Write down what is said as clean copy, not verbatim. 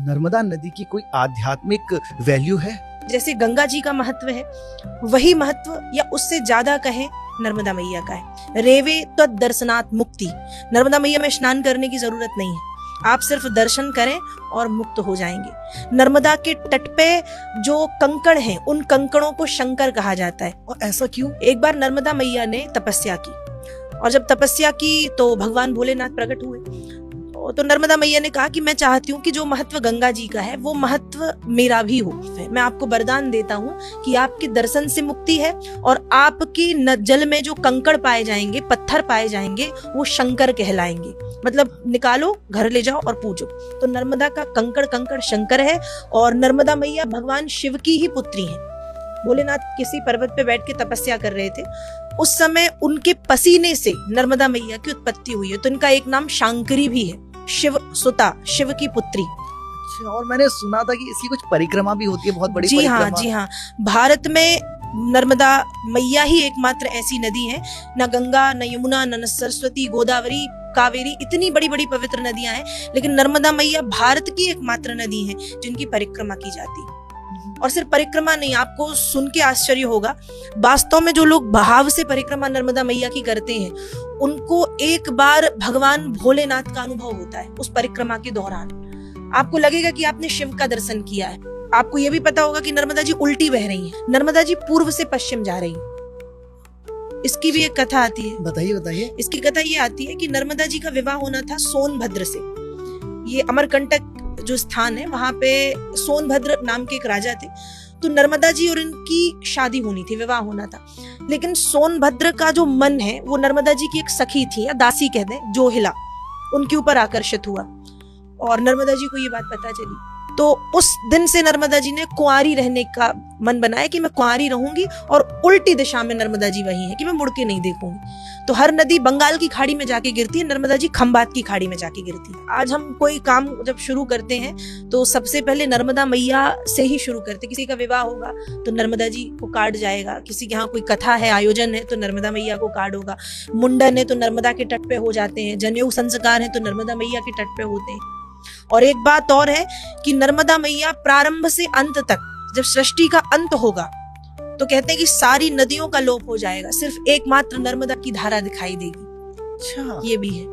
नर्मदा नदी की कोई आध्यात्मिक वैल्यू है? जैसे गंगा जी का महत्व है, वही महत्व या उससे ज्यादा कहें नर्मदा मैया का है। रेवे तो दर्शनात् मुक्ति। नर्मदा मैया में स्नान करने की जरूरत नहीं है, आप सिर्फ दर्शन करें और मुक्त हो जाएंगे। नर्मदा के तट पे जो कंकड़ हैं, उन कंकड़ों को शंकर कहा जाता है। और ऐसा क्यों? एक बार नर्मदा मैया ने तपस्या की, और जब तपस्या की तो भगवान भोलेनाथ प्रकट हुए। तो नर्मदा मैया ने कहा कि मैं चाहती हूँ कि जो महत्व गंगा जी का है वो महत्व मेरा भी हो। मैं आपको वरदान देता हूँ कि आपके दर्शन से मुक्ति है, और आपकी जल में जो कंकड़ पाए जाएंगे, पत्थर पाए जाएंगे, वो शंकर कहलाएंगे। मतलब निकालो, घर ले जाओ और पूजो। तो नर्मदा का कंकड़ कंकड़ शंकर है, और नर्मदा मैया भगवान शिव की ही पुत्री है। भोलेनाथ किसी पर्वत पे बैठ के तपस्या कर रहे थे, उस समय उनके पसीने से नर्मदा मैया की उत्पत्ति हुई है। तो इनका एक नाम शांकरी भी है, शिव सुता, शिव की पुत्री। और मैंने सुना था कि इसकी कुछ परिक्रमा भी होती है, बहुत बड़ी जी परिक्रमा। हाँ, जी हाँ। भारत में नर्मदा मैया ही एकमात्र ऐसी नदी है, न गंगा, न यमुना, न सरस्वती, गोदावरी, कावेरी, इतनी बड़ी बड़ी पवित्र नदियां हैं, लेकिन नर्मदा मैया भारत की एकमात्र नदी है जिनकी परिक्रमा की जाती है। और सिर्फ परिक्रमा नहीं, आपको सुन के आश्चर्य होगा, वास्तव में जो लोग भाव से परिक्रमा नर्मदा मैया की करते हैं, उनको एक बार भगवान भोलेनाथ का अनुभव होता है उस परिक्रमा के दौरान। आपको लगेगा कि आपने शिव का दर्शन किया है। आपको यह भी पता होगा कि नर्मदा जी उल्टी बह रही हैं, नर्मदा जी पूर्व से पश्चिम जा रही हैं। इसकी भी एक कथा आती है। बताइए बताइए। इसकी कथा ये आती है कि नर्मदा जी का विवाह होना था सोनभद्र से। ये अमरकंटक जो स्थान है, वहां पे सोनभद्र नाम के एक राजा थे। तो नर्मदा जी और इनकी शादी होनी थी, विवाह होना था। लेकिन सोनभद्र का जो मन है वो नर्मदा जी की एक सखी थी, या दासी कह दें, जोहिला, उनके ऊपर आकर्षित हुआ, और नर्मदा जी को ये बात पता चली। तो उस दिन से नर्मदा जी ने कुंवारी रहने का मन बनाया कि मैं कुंवारी रहूंगी, और उल्टी दिशा में नर्मदा जी वही है कि मैं मुड़ के नहीं देखूंगी। तो हर नदी बंगाल की खाड़ी में जाके गिरती है, नर्मदा जी खंबात की खाड़ी में जाके गिरती है। आज हम कोई काम जब शुरू करते हैं तो सबसे पहले नर्मदा मैया से ही शुरू करते। किसी का विवाह होगा तो नर्मदा जी को कार्ड जाएगा, किसी के यहाँ कोई कथा है, आयोजन है, तो नर्मदा मैया को कार्ड होगा, मुंडन है तो नर्मदा के तट पे हो जाते हैं, जनेऊ संस्कार है तो नर्मदा मैया के तट पे होते हैं। और एक बात और है कि नर्मदा मैया प्रारंभ से अंत तक, जब सृष्टि का अंत होगा तो कहते हैं कि सारी नदियों का लोप हो जाएगा, सिर्फ एकमात्र नर्मदा की धारा दिखाई देगी। अच्छा, ये भी है।